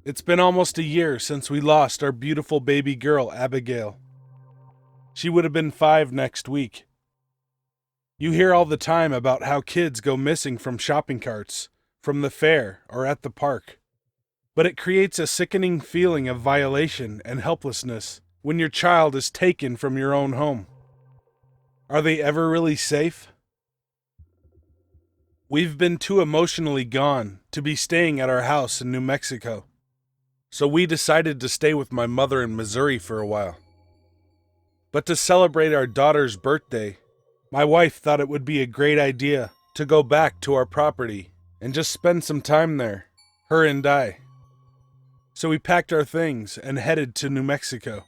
It's been almost a year since we lost our beautiful baby girl, Abigail. She would have been 5 next week. You hear all the time about how kids go missing from shopping carts, from the fair, or at the park. But it creates a sickening feeling of violation and helplessness when your child is taken from your own home. Are they ever really safe? We've been too emotionally gone to be staying at our house in New Mexico, so we decided to stay with my mother in Missouri for a while. But to celebrate our daughter's birthday, my wife thought it would be a great idea to go back to our property and just spend some time there, her and I. So we packed our things and headed to New Mexico.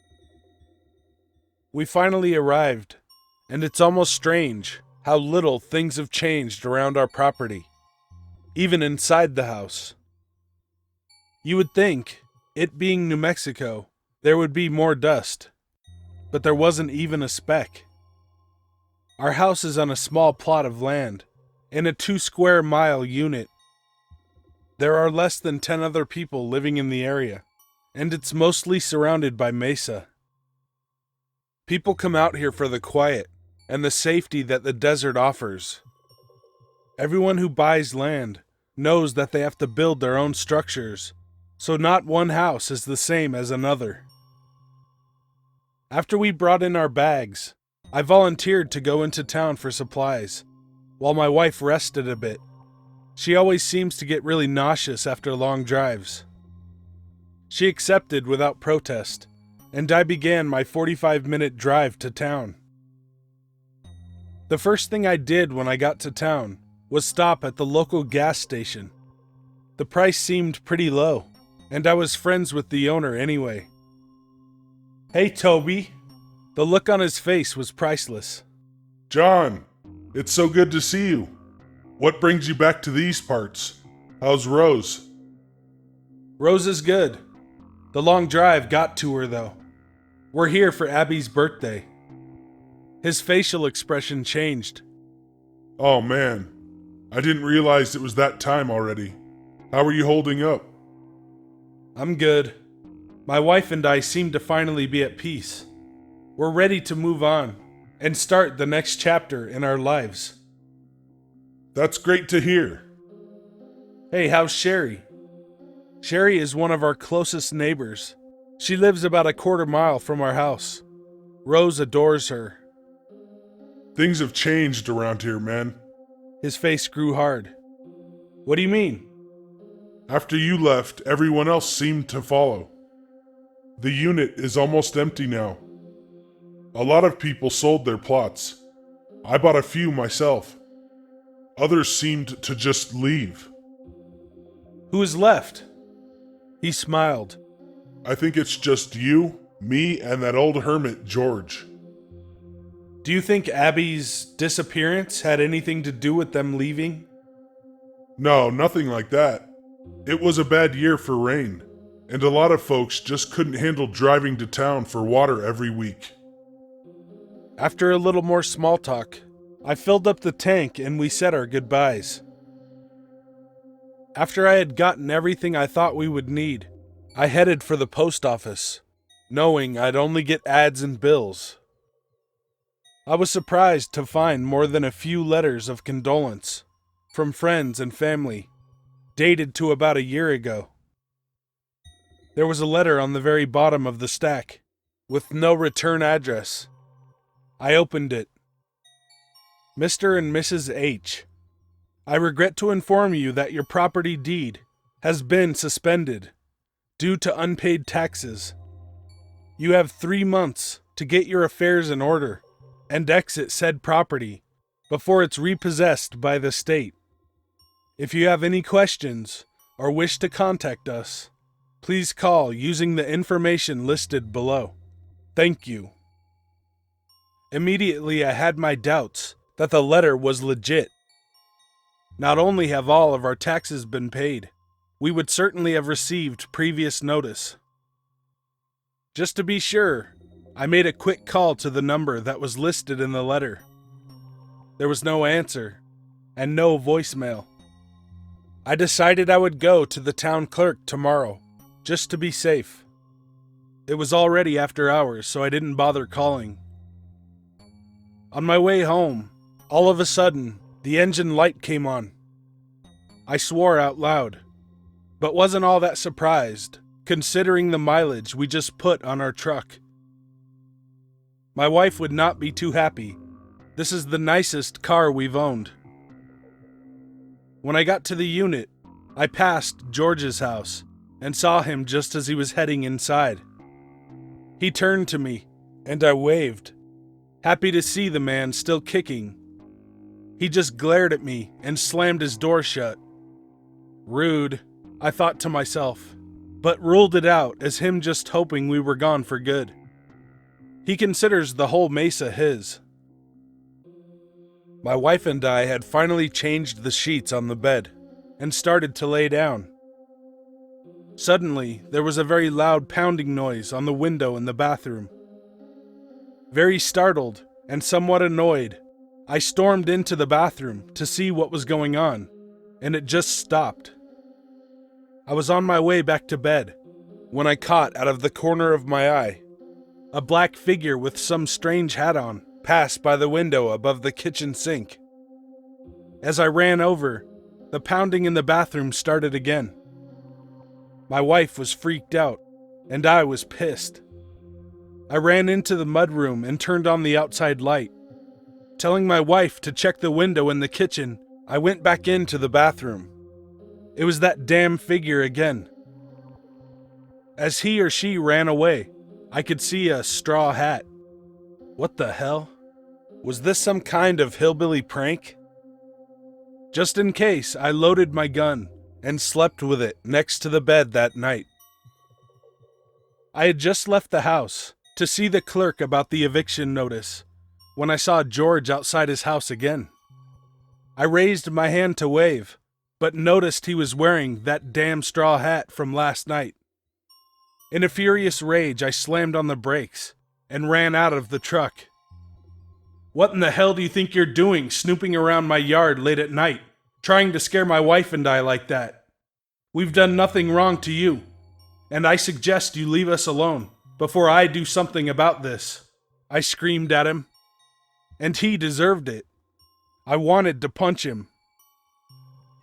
We finally arrived, and it's almost strange how little things have changed around our property, even inside the house. You would think, it being New Mexico, there would be more dust, but there wasn't even a speck. Our house is on a small plot of land, in a 2-square-mile unit. There are less than 10 other people living in the area, and it's mostly surrounded by mesa. People come out here for the quiet and the safety that the desert offers. Everyone who buys land knows that they have to build their own structures, so not one house is the same as another. After we brought in our bags, I volunteered to go into town for supplies, while my wife rested a bit. She always seems to get really nauseous after long drives. She accepted without protest, and I began my 45-minute drive to town. The first thing I did when I got to town was stop at the local gas station. The price seemed pretty low, and I was friends with the owner anyway. "Hey, Toby." The look on his face was priceless. John, it's so good to see you. What brings you back to these parts? How's Rose? Rose is good. The long drive got to her, though. We're here for Abby's birthday. His facial expression changed. Oh man, I didn't realize it was that time already. How are you holding up? I'm good. My wife and I seem to finally be at peace. We're ready to move on and start the next chapter in our lives. That's great to hear. Hey, how's Sherry? Sherry is one of our closest neighbors. She lives about a quarter-mile from our house. Rose adores her. Things have changed around here, man. His face grew hard. What do you mean? After you left, everyone else seemed to follow. The unit is almost empty now. A lot of people sold their plots. I bought a few myself. Others seemed to just leave. Who is left? He smiled. I think it's just you, me, and that old hermit, George. Do you think Abby's disappearance had anything to do with them leaving? No, nothing like that. It was a bad year for rain, and a lot of folks just couldn't handle driving to town for water every week. After a little more small talk, I filled up the tank and we said our goodbyes. After I had gotten everything I thought we would need, I headed for the post office, knowing I'd only get ads and bills. I was surprised to find more than a few letters of condolence from friends and family, dated to about a year ago. There was a letter on the very bottom of the stack, with no return address. I opened it. Mr. and Mrs. H. I regret to inform you that your property deed has been suspended due to unpaid taxes. You have 3 months to get your affairs in order and exit said property before it's repossessed by the state. If you have any questions or wish to contact us, please call using the information listed below. Thank you. Immediately I had my doubts that the letter was legit. Not only have all of our taxes been paid, we would certainly have received previous notice. Just to be sure, I made a quick call to the number that was listed in the letter. There was no answer, and no voicemail. I decided I would go to the town clerk tomorrow, just to be safe. It was already after hours, so I didn't bother calling. On my way home, all of a sudden, the engine light came on. I swore out loud, but wasn't all that surprised, considering the mileage we just put on our truck. My wife would not be too happy. This is the nicest car we've owned. When I got to the unit, I passed George's house and saw him just as he was heading inside. He turned to me, and I waved, happy to see the man still kicking. He just glared at me and slammed his door shut. Rude, I thought to myself, but ruled it out as him just hoping we were gone for good. He considers the whole mesa his. My wife and I had finally changed the sheets on the bed and started to lay down. Suddenly, there was a very loud pounding noise on the window in the bathroom. Very startled and somewhat annoyed, I stormed into the bathroom to see what was going on, and it just stopped. I was on my way back to bed when I caught out of the corner of my eye a black figure with some strange hat on pass by the window above the kitchen sink. As I ran over, the pounding in the bathroom started again. My wife was freaked out, and I was pissed. I ran into the mudroom and turned on the outside light. Telling my wife to check the window in the kitchen, I went back into the bathroom. It was that damn figure again. As he or she ran away, I could see a straw hat. What the hell? Was this some kind of hillbilly prank? Just in case, I loaded my gun and slept with it next to the bed that night. I had just left the house to see the clerk about the eviction notice when I saw George outside his house again. I raised my hand to wave, but noticed he was wearing that damn straw hat from last night. In a furious rage, I slammed on the brakes and ran out of the truck. What in the hell do you think you're doing, snooping around my yard late at night, trying to scare my wife and I like that? We've done nothing wrong to you, and I suggest you leave us alone before I do something about this. I screamed at him, and he deserved it. I wanted to punch him.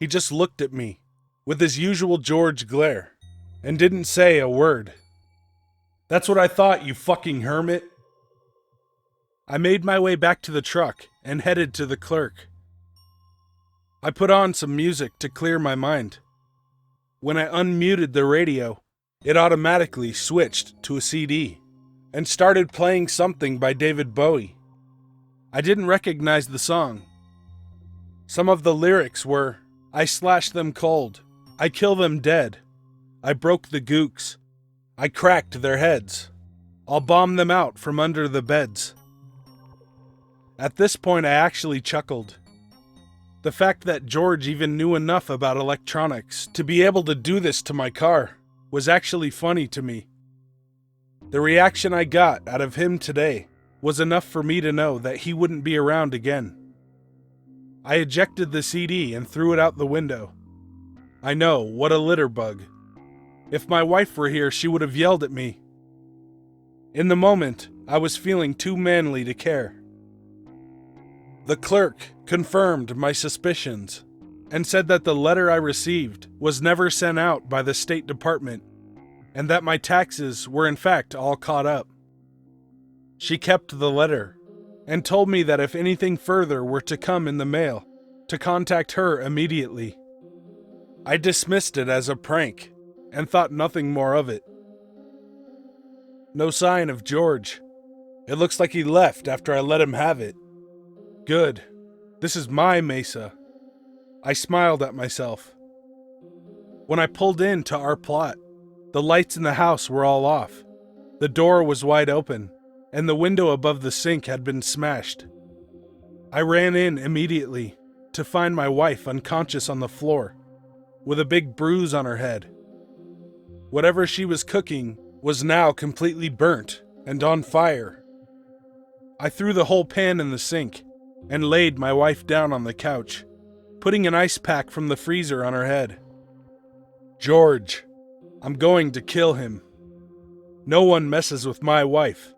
He just looked at me with his usual George glare and didn't say a word. That's what I thought, you fucking hermit. I made my way back to the truck and headed to the clerk. I put on some music to clear my mind. When I unmuted the radio, it automatically switched to a CD and started playing something by David Bowie. I didn't recognize the song. Some of the lyrics were, I slash them cold, I kill them dead, I broke the gooks, I cracked their heads, I'll bomb them out from under the beds. At this point I actually chuckled. The fact that George even knew enough about electronics to be able to do this to my car was actually funny to me. The reaction I got out of him today was enough for me to know that he wouldn't be around again. I ejected the CD and threw it out the window. I know, what a litter bug. If my wife were here, she would have yelled at me. In the moment, I was feeling too manly to care. The clerk confirmed my suspicions and said that the letter I received was never sent out by the State Department and that my taxes were in fact all caught up. She kept the letter and told me that if anything further were to come in the mail, to contact her immediately. I dismissed it as a prank and thought nothing more of it. No sign of George. It looks like he left after I let him have it. Good. This is my mesa. I smiled at myself. When I pulled into our plot, the lights in the house were all off. The door was wide open, and the window above the sink had been smashed. I ran in immediately to find my wife unconscious on the floor, with a big bruise on her head. Whatever she was cooking was now completely burnt and on fire. I threw the whole pan in the sink and laid my wife down on the couch, putting an ice pack from the freezer on her head. George, I'm going to kill him. No one messes with my wife.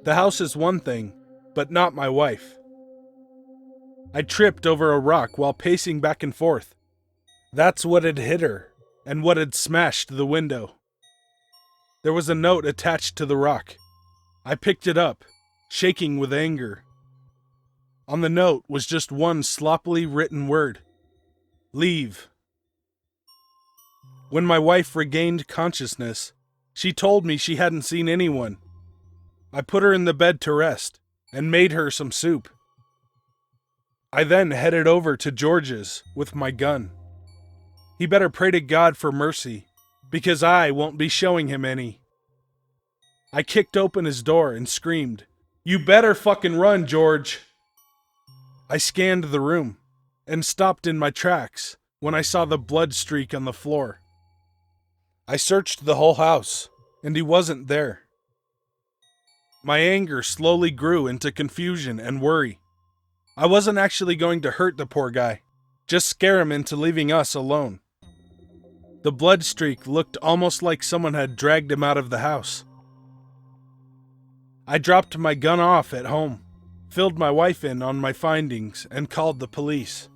The house is one thing, but not my wife. I tripped over a rock while pacing back and forth. That's what had hit her, and what had smashed the window. There was a note attached to the rock. I picked it up, shaking with anger. On the note was just one sloppily written word: leave. When my wife regained consciousness, she told me she hadn't seen anyone. I put her in the bed to rest and made her some soup. I then headed over to George's with my gun. He better pray to God for mercy, because I won't be showing him any. I kicked open his door and screamed, "You better fucking run, George!" I scanned the room and stopped in my tracks when I saw the blood streak on the floor. I searched the whole house, and he wasn't there. My anger slowly grew into confusion and worry. I wasn't actually going to hurt the poor guy, just scare him into leaving us alone. The blood streak looked almost like someone had dragged him out of the house. I dropped my gun off at home, filled my wife in on my findings, and called the police.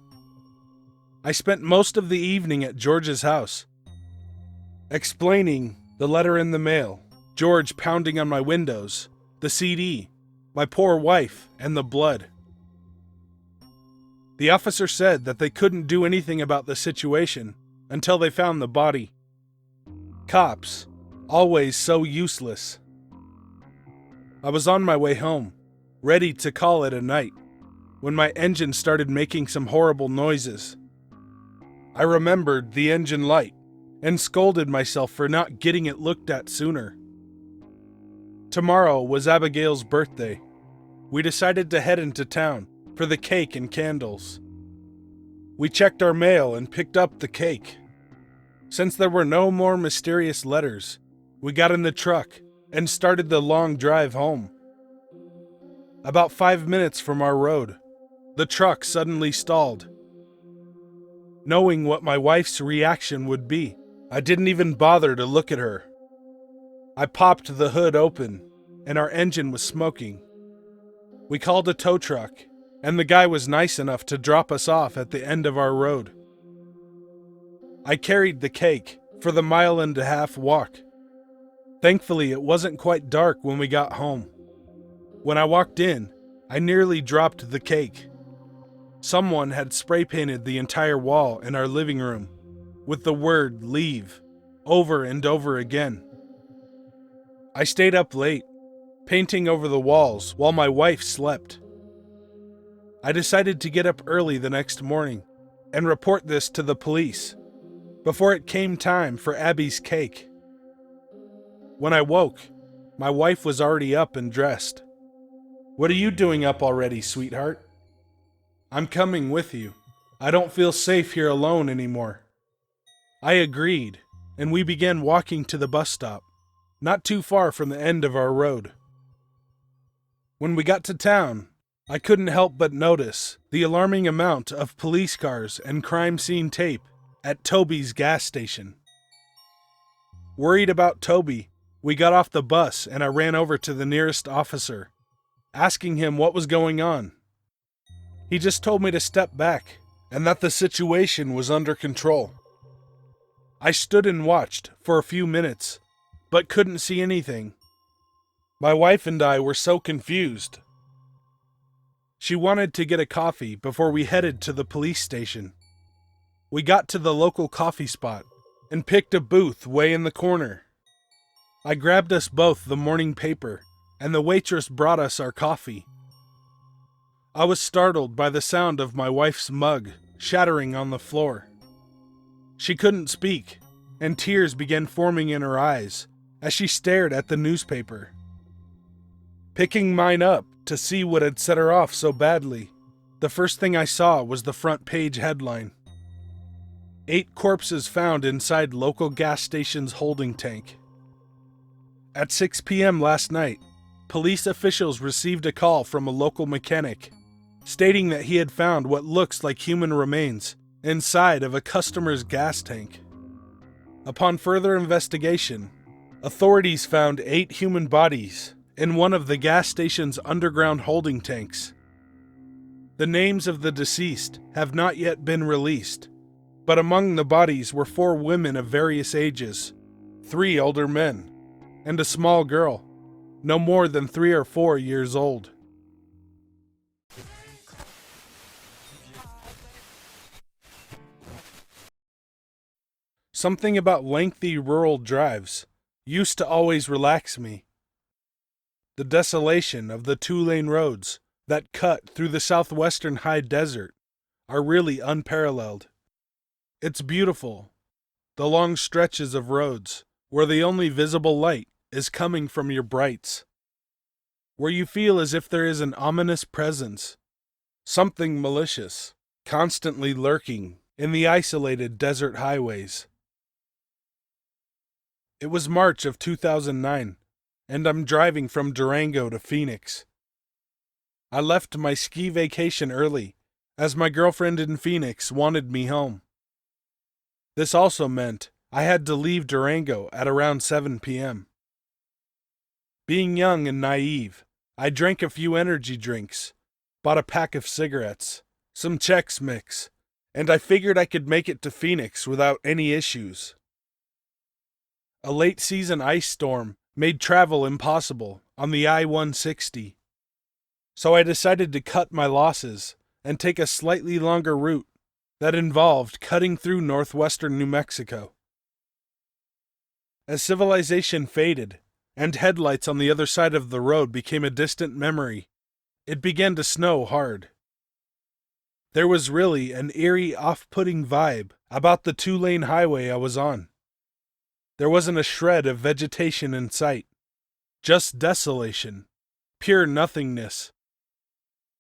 I spent most of the evening at George's house, explaining the letter in the mail, George pounding on my windows, the CD, my poor wife, and the blood. The officer said that they couldn't do anything about the situation until they found the body. Cops, always so useless. I was on my way home, ready to call it a night, when my engine started making some horrible noises. I remembered the engine light and scolded myself for not getting it looked at sooner. Tomorrow was Abigail's birthday. We decided to head into town for the cake and candles. We checked our mail and picked up the cake. Since there were no more mysterious letters, we got in the truck and started the long drive home. About 5 minutes from our road, the truck suddenly stalled. Knowing what my wife's reaction would be, I didn't even bother to look at her. I popped the hood open, and our engine was smoking. We called a tow truck, and the guy was nice enough to drop us off at the end of our road. I carried the cake for the 1.5 mile walk. Thankfully, it wasn't quite dark when we got home. When I walked in, I nearly dropped the cake. Someone had spray painted the entire wall in our living room with the word "leave" over and over again. I stayed up late, painting over the walls while my wife slept. I decided to get up early the next morning and report this to the police before it came time for Abby's cake. When I woke, my wife was already up and dressed. "What are you doing up already, sweetheart?" "I'm coming with you. I don't feel safe here alone anymore." I agreed, and we began walking to the bus stop, not too far from the end of our road. When we got to town, I couldn't help but notice the alarming amount of police cars and crime scene tape at Toby's gas station. Worried about Toby, we got off the bus and I ran over to the nearest officer, asking him what was going on. He just told me to step back and that the situation was under control. I stood and watched for a few minutes, but couldn't see anything. My wife and I were so confused. She wanted to get a coffee before we headed to the police station. We got to the local coffee spot and picked a booth way in the corner. I grabbed us both the morning paper, and the waitress brought us our coffee. I was startled by the sound of my wife's mug shattering on the floor. She couldn't speak, and tears began forming in her eyes as she stared at the newspaper. Picking mine up to see what had set her off so badly, the first thing I saw was the front page headline: 8 corpses found inside local gas station's holding tank. At 6 p.m. last night, police officials received a call from a local mechanic stating that he had found what looks like human remains inside of a customer's gas tank. Upon further investigation, authorities found 8 human bodies in one of the gas station's underground holding tanks. The names of the deceased have not yet been released, but among the bodies were 4 women of various ages, 3 older men, and a small girl, no more than 3 or 4 years old. Something about lengthy rural drives used to always relax me. The desolation of the 2-lane roads that cut through the southwestern high desert are really unparalleled. It's beautiful, the long stretches of roads where the only visible light is coming from your brights, where you feel as if there is an ominous presence, something malicious, constantly lurking in the isolated desert highways. It was March of 2009, and I'm driving from Durango to Phoenix. I left my ski vacation early, as my girlfriend in Phoenix wanted me home. This also meant I had to leave Durango at around 7 p.m. Being young and naive, I drank a few energy drinks, bought a pack of cigarettes, some Chex Mix, and I figured I could make it to Phoenix without any issues. A late-season ice storm made travel impossible on the I-160, so I decided to cut my losses and take a slightly longer route that involved cutting through northwestern New Mexico. As civilization faded and headlights on the other side of the road became a distant memory, it began to snow hard. There was really an eerie, off-putting vibe about the 2-lane highway I was on. There wasn't a shred of vegetation in sight, just desolation, pure nothingness.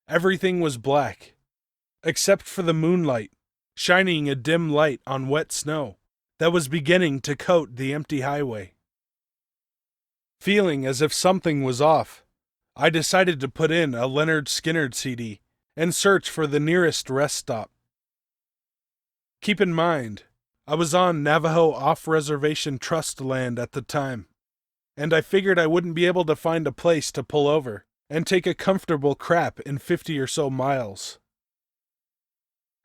Everything was black, except for the moonlight, shining a dim light on wet snow that was beginning to coat the empty highway. Feeling as if something was off, I decided to put in a Leonard Skinner CD and search for the nearest rest stop. Keep in mind, I was on Navajo off-reservation trust land at the time, and I figured I wouldn't be able to find a place to pull over and take a comfortable crap in 50 or so miles.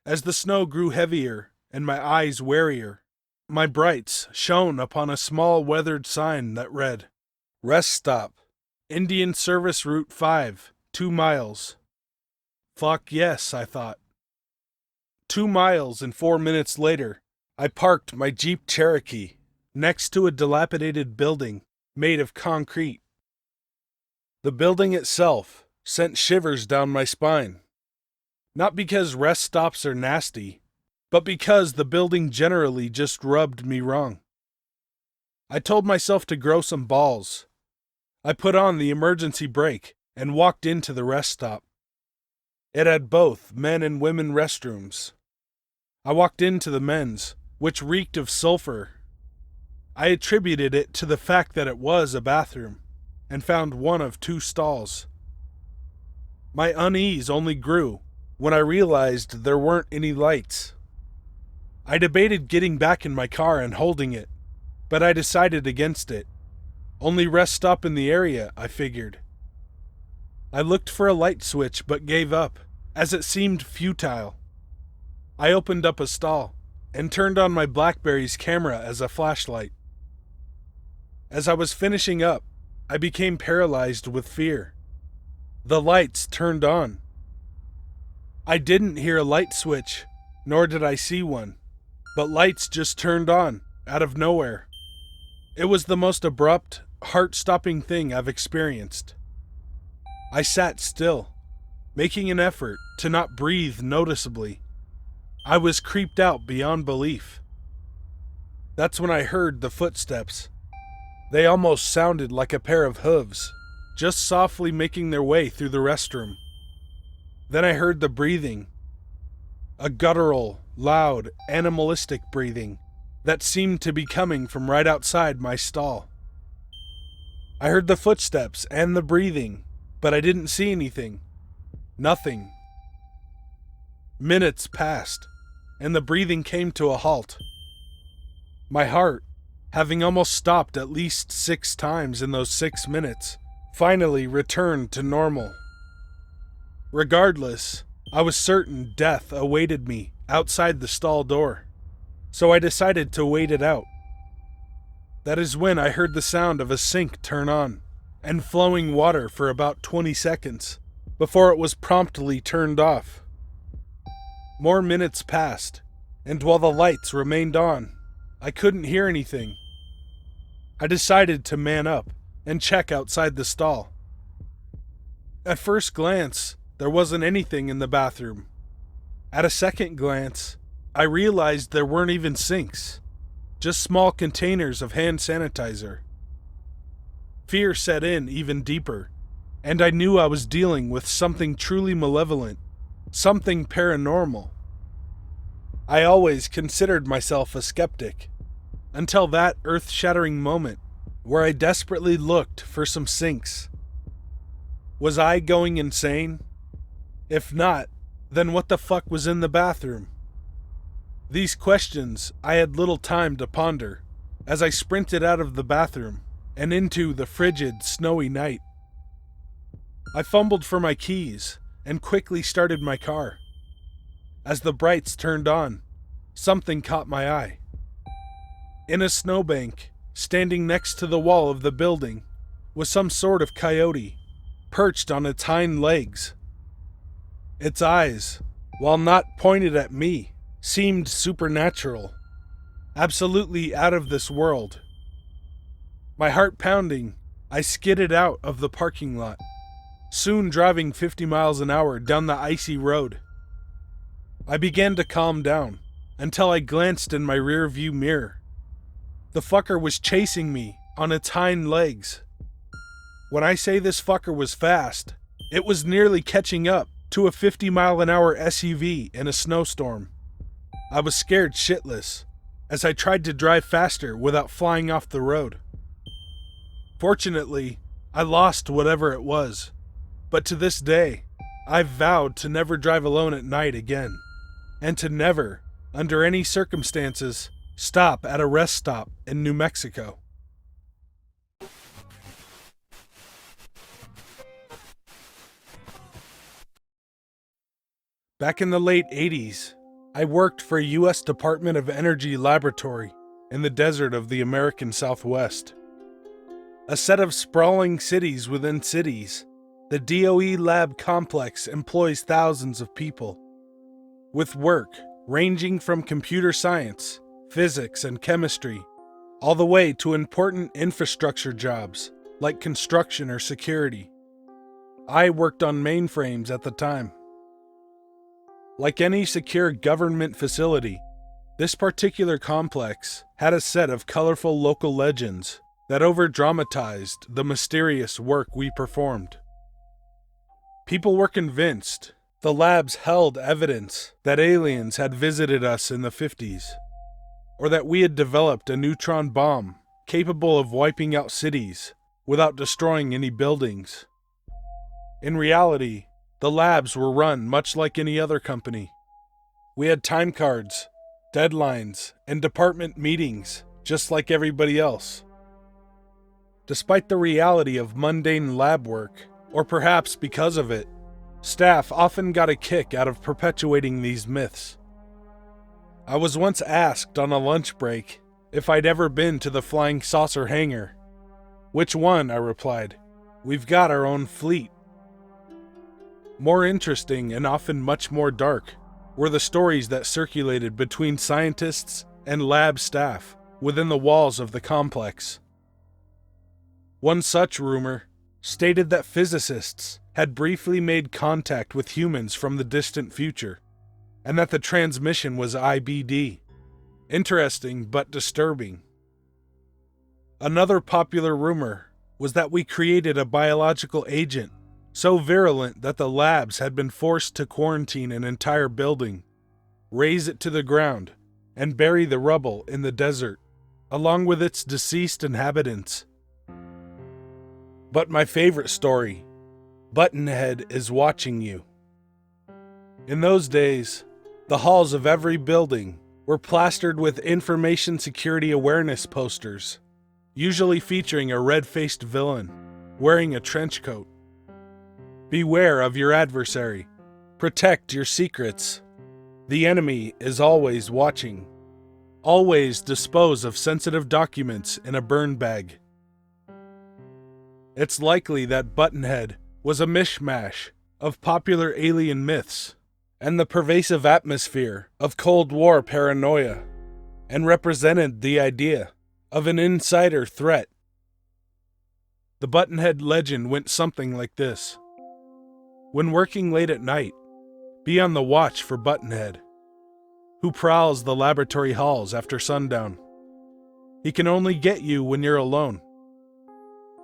As the snow grew heavier and my eyes warier, my brights shone upon a small weathered sign that read, "Rest Stop, Indian Service Route 5, 2 miles. Fuck yes, I thought. 2 miles and 4 minutes later, I parked my Jeep Cherokee next to a dilapidated building made of concrete. The building itself sent shivers down my spine. Not because rest stops are nasty, but because the building generally just rubbed me wrong. I told myself to grow some balls. I put on the emergency brake and walked into the rest stop. It had both men and women restrooms. I walked into the men's, which reeked of sulfur. I attributed it to the fact that it was a bathroom, and found one of 2 stalls. My unease only grew when I realized there weren't any lights. I debated getting back in my car and holding it, but I decided against it. Only rest stop in the area, I figured. I looked for a light switch but gave up, as it seemed futile. I opened up a stall and turned on my BlackBerry's camera as a flashlight. As I was finishing up, I became paralyzed with fear. The lights turned on. I didn't hear a light switch, nor did I see one, but lights just turned on, out of nowhere. It was the most abrupt, heart-stopping thing I've experienced. I sat still, making an effort to not breathe noticeably. I was creeped out beyond belief. That's when I heard the footsteps. They almost sounded like a pair of hooves, just softly making their way through the restroom. Then I heard the breathing. A guttural, loud, animalistic breathing that seemed to be coming from right outside my stall. I heard the footsteps and the breathing, but I didn't see anything. Nothing. Minutes passed, and the breathing came to a halt. My heart, having almost stopped at least 6 times in those 6 minutes, finally returned to normal. Regardless, I was certain death awaited me outside the stall door, so I decided to wait it out. That is when I heard the sound of a sink turn on and flowing water for about 20 seconds before it was promptly turned off. More minutes passed, and while the lights remained on, I couldn't hear anything. I decided to man up and check outside the stall. At first glance, there wasn't anything in the bathroom. At a second glance, I realized there weren't even sinks, just small containers of hand sanitizer. Fear set in even deeper, and I knew I was dealing with something truly malevolent, something paranormal. I always considered myself a skeptic, until that earth-shattering moment where I desperately looked for some sinks. Was I going insane? If not, then what the fuck was in the bathroom? These questions I had little time to ponder as I sprinted out of the bathroom and into the frigid, snowy night. I fumbled for my keys and quickly started my car. As the brights turned on, something caught my eye. In a snowbank, standing next to the wall of the building, was some sort of coyote, perched on its hind legs. Its eyes, while not pointed at me, seemed supernatural, absolutely out of this world. My heart pounding, I skidded out of the parking lot, soon driving 50 miles an hour down the icy road. I began to calm down until I glanced in my rear-view mirror. The fucker was chasing me on its hind legs. When I say this fucker was fast, it was nearly catching up to a 50-mile-an-hour SUV in a snowstorm. I was scared shitless as I tried to drive faster without flying off the road. Fortunately, I lost whatever it was, but to this day, I've vowed to never drive alone at night again, and to never, under any circumstances, stop at a rest stop in New Mexico. Back in the late 80s, I worked for a U.S. Department of Energy laboratory in the desert of the American Southwest. A set of sprawling cities within cities, the DOE lab complex employs thousands of people, with work ranging from computer science, physics, and chemistry, all the way to important infrastructure jobs like construction or security. I worked on mainframes at the time. Like any secure government facility, this particular complex had a set of colorful local legends that over-dramatized the mysterious work we performed. People were convinced the labs held evidence that aliens had visited us in the 50s, or that we had developed a neutron bomb capable of wiping out cities without destroying any buildings. In reality, the labs were run much like any other company. We had time cards, deadlines, and department meetings, just like everybody else. Despite the reality of mundane lab work, or perhaps because of it, staff often got a kick out of perpetuating these myths. I was once asked on a lunch break if I'd ever been to the flying saucer hangar. "Which one?" I replied. "We've got our own fleet." More interesting and often much more dark were the stories that circulated between scientists and lab staff within the walls of the complex. One such rumor stated that physicists had briefly made contact with humans from the distant future, and that the transmission was IBD. Interesting but disturbing. Another popular rumor was that we created a biological agent so virulent that the labs had been forced to quarantine an entire building, raze it to the ground, and bury the rubble in the desert, along with its deceased inhabitants. But my favorite story, Buttonhead is watching you. In those days, the halls of every building were plastered with information security awareness posters, usually featuring a red-faced villain wearing a trench coat. Beware of your adversary. Protect your secrets. The enemy is always watching. Always dispose of sensitive documents in a burn bag. It's likely that Buttonhead was a mishmash of popular alien myths and the pervasive atmosphere of Cold War paranoia, and represented the idea of an insider threat. The Buttonhead legend went something like this. When working late at night, be on the watch for Buttonhead, who prowls the laboratory halls after sundown. He can only get you when you're alone.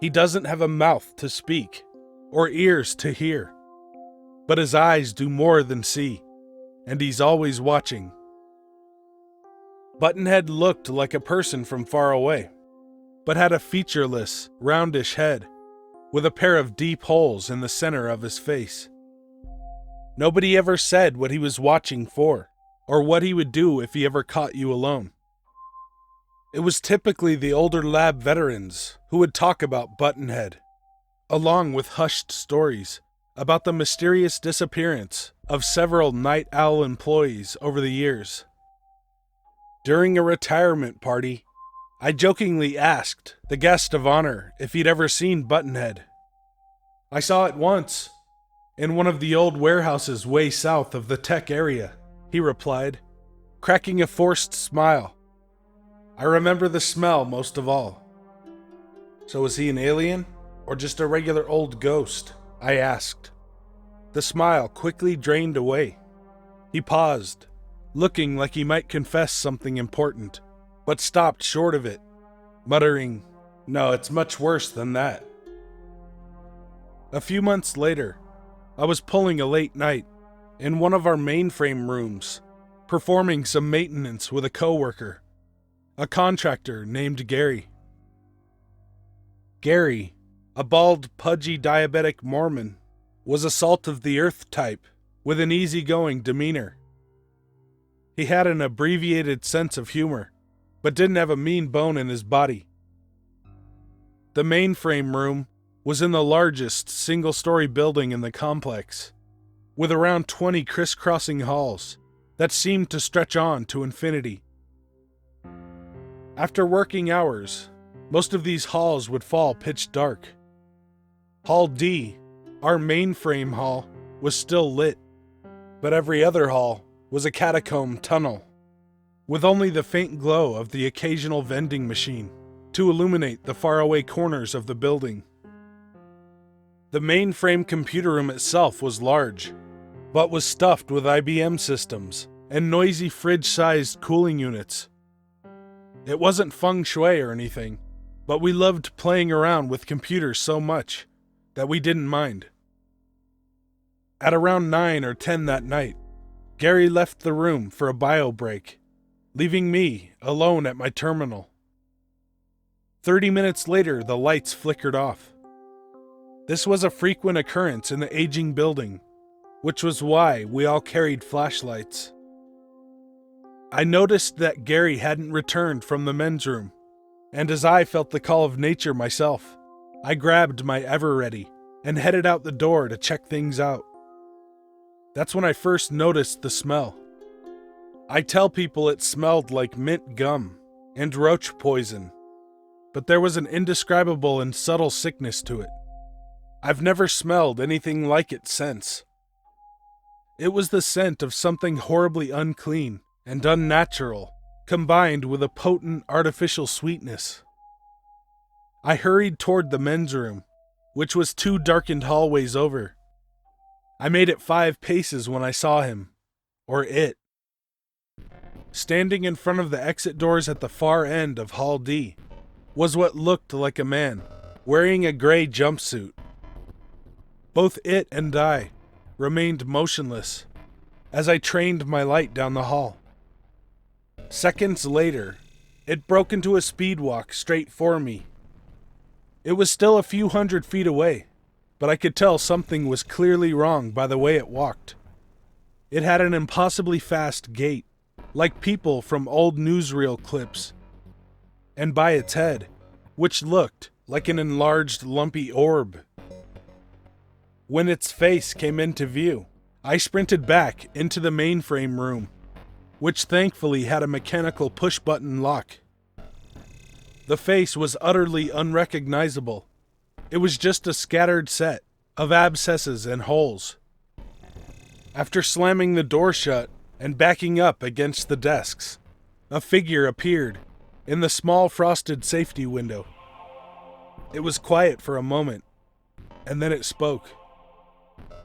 He doesn't have a mouth to speak or ears to hear, but his eyes do more than see, and he's always watching. Buttonhead looked like a person from far away, but had a featureless, roundish head with a pair of deep holes in the center of his face. Nobody ever said what he was watching for, or what he would do if he ever caught you alone. It was typically the older lab veterans who would talk about Buttonhead, along with hushed stories about the mysterious disappearance of several Night Owl employees over the years. During a retirement party, I jokingly asked the guest of honor if he'd ever seen Buttonhead. "I saw it once, in one of the old warehouses way south of the tech area," he replied, cracking a forced smile. "I remember the smell most of all." "So was he an alien, or just a regular old ghost?" I asked. The smile quickly drained away. He paused, looking like he might confess something important, but stopped short of it, muttering, "No, it's much worse than that." A few months later, I was pulling a late night in one of our mainframe rooms, performing some maintenance with a coworker, a contractor named Gary. Gary, a bald, pudgy diabetic Mormon, was a salt-of-the-earth type with an easygoing demeanor. He had an abbreviated sense of humor, but didn't have a mean bone in his body. The mainframe room was in the largest single-story building in the complex, with around 20 crisscrossing halls that seemed to stretch on to infinity. After working hours, most of these halls would fall pitch dark. Hall D, our mainframe hall, was still lit, but every other hall was a catacomb tunnel, with only the faint glow of the occasional vending machine to illuminate the faraway corners of the building. The mainframe computer room itself was large, but was stuffed with IBM systems and noisy fridge-sized cooling units. It wasn't feng shui or anything, but we loved playing around with computers so much that we didn't mind. At around 9 or 10 that night, Gary left the room for a bio break, leaving me alone at my terminal. 30 minutes later, the lights flickered off. This was a frequent occurrence in the aging building, which was why we all carried flashlights. I noticed that Gary hadn't returned from the men's room, and as I felt the call of nature myself, I grabbed my Ever-Ready and headed out the door to check things out. That's when I first noticed the smell. I tell people it smelled like mint gum and roach poison, but there was an indescribable and subtle sickness to it. I've never smelled anything like it since. It was the scent of something horribly unclean and unnatural, combined with a potent artificial sweetness. I hurried toward the men's room, which was 2 darkened hallways over. I made it 5 paces when I saw him, or it. Standing in front of the exit doors at the far end of Hall D was what looked like a man, wearing a gray jumpsuit. Both it and I remained motionless as I trained my light down the hall. Seconds later, it broke into a speed walk straight for me. It was still a few hundred feet away, but I could tell something was clearly wrong by the way it walked. It had an impossibly fast gait, like people from old newsreel clips, and by its head, which looked like an enlarged lumpy orb. When its face came into view, I sprinted back into the mainframe room, which thankfully had a mechanical push-button lock. The face was utterly unrecognizable. It was just a scattered set of abscesses and holes. After slamming the door shut and backing up against the desks, a figure appeared in the small frosted safety window. It was quiet for a moment, and then it spoke.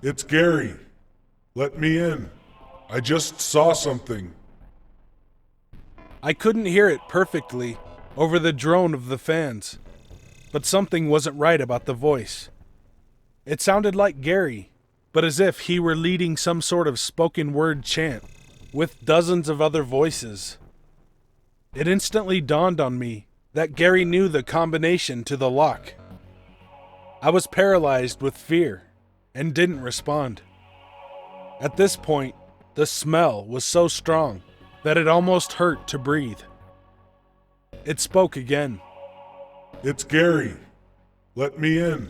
It's Gary. Let me in. I just saw something. I couldn't hear it perfectly over the drone of the fans, but something wasn't right about the voice. It sounded like Gary, but as if he were leading some sort of spoken word chant with dozens of other voices. It instantly dawned on me that Gary knew the combination to the lock. I was paralyzed with fear and didn't respond. At this point, the smell was so strong that it almost hurt to breathe. It spoke again. It's Gary. Let me in.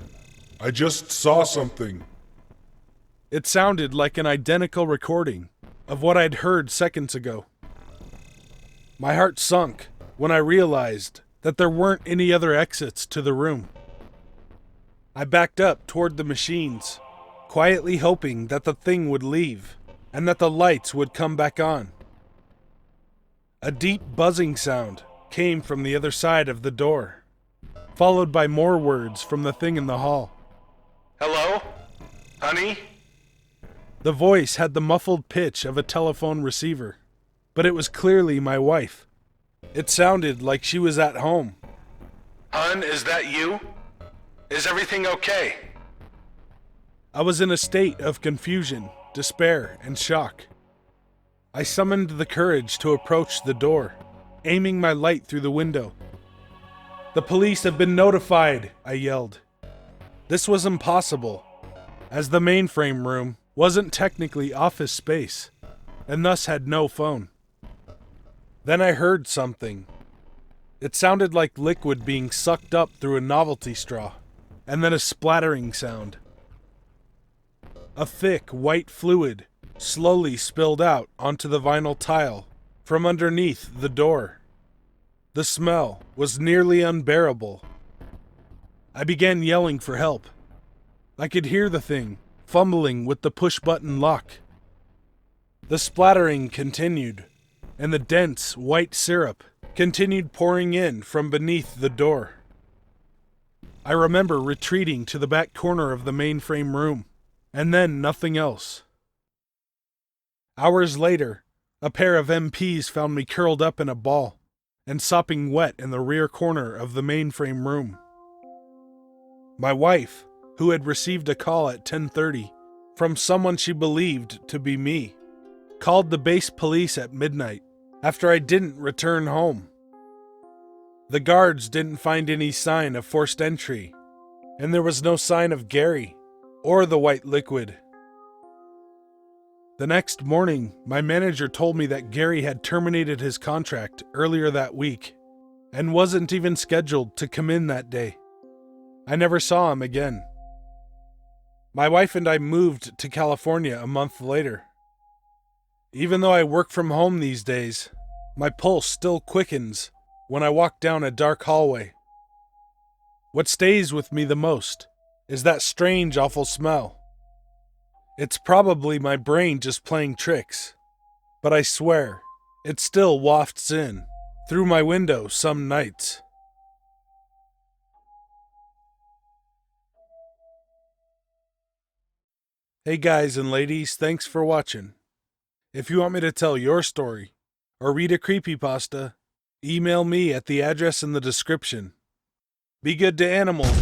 I just saw something. It sounded like an identical recording of what I'd heard seconds ago. My heart sunk when I realized that there weren't any other exits to the room. I backed up toward the machines, quietly hoping that the thing would leave and that the lights would come back on. A deep buzzing sound came from the other side of the door, followed by more words from the thing in the hall. Hello? Honey? The voice had the muffled pitch of a telephone receiver, but it was clearly my wife. It sounded like she was at home. Hun, is that you? Is everything okay? I was in a state of confusion, despair, and shock. I summoned the courage to approach the door, aiming my light through the window. "The police have been notified," I yelled. This was impossible, as the mainframe room wasn't technically office space, and thus had no phone. Then I heard something. It sounded like liquid being sucked up through a novelty straw, and then a splattering sound. A thick, white fluid slowly spilled out onto the vinyl tile from underneath the door. The smell was nearly unbearable. I began yelling for help. I could hear the thing fumbling with the push-button lock. The splattering continued, and the dense, white syrup continued pouring in from beneath the door. I remember retreating to the back corner of the mainframe room, and then nothing else. Hours later, a pair of MPs found me curled up in a ball and sopping wet in the rear corner of the mainframe room. My wife, who had received a call at 10:30 from someone she believed to be me, called the base police at midnight after I didn't return home. The guards didn't find any sign of forced entry, and there was no sign of Gary or the white liquid. The next morning, my manager told me that Gary had terminated his contract earlier that week and wasn't even scheduled to come in that day. I never saw him again. My wife and I moved to California a month later. Even though I work from home these days, my pulse still quickens when I walk down a dark hallway. What stays with me the most is that strange, awful smell. It's probably my brain just playing tricks, but I swear, it still wafts in through my window some nights. Hey guys and ladies, thanks for watching. If you want me to tell your story or read a creepypasta, email me at the address in the description. Be good to animals.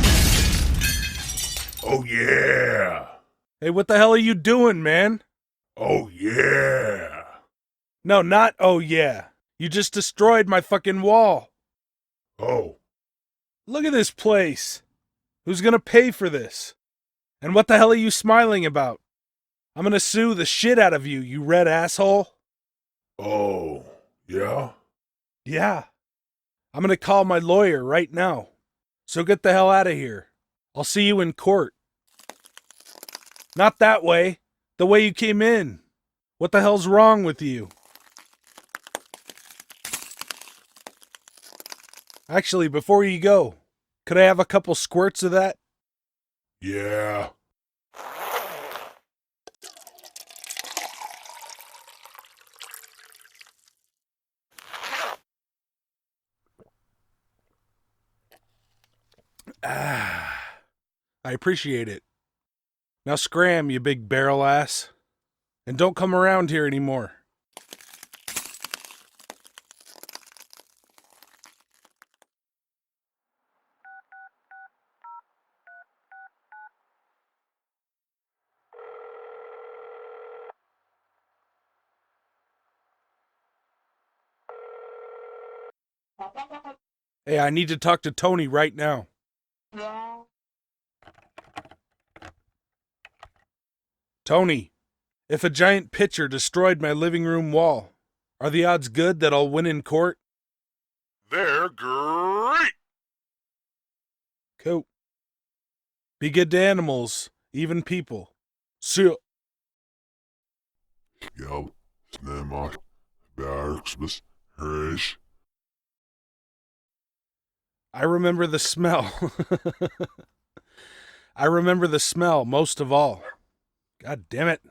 Oh yeah! Hey, what the hell are you doing, man? Oh yeah! No, not oh yeah. You just destroyed my fucking wall. Oh. Look at this place. Who's gonna pay for this? And what the hell are you smiling about? I'm gonna sue the shit out of you, you red asshole. Oh, yeah? Yeah. I'm gonna call my lawyer right now. So get the hell out of here. I'll see you in court. Not that way. The way you came in. What the hell's wrong with you? Actually, before you go, could I have a couple squirts of that? Yeah. Ah, I appreciate it. Now scram, you big barrel ass. And don't come around here anymore. Hey, I need to talk to Tony right now. Tony, if a giant pitcher destroyed my living room wall, are the odds good that I'll win in court? They're great! Cool. Be good to animals, even people. See ya. Ja, snämar, bjärksbus, rish. I remember the smell. I remember the smell most of all. God damn it.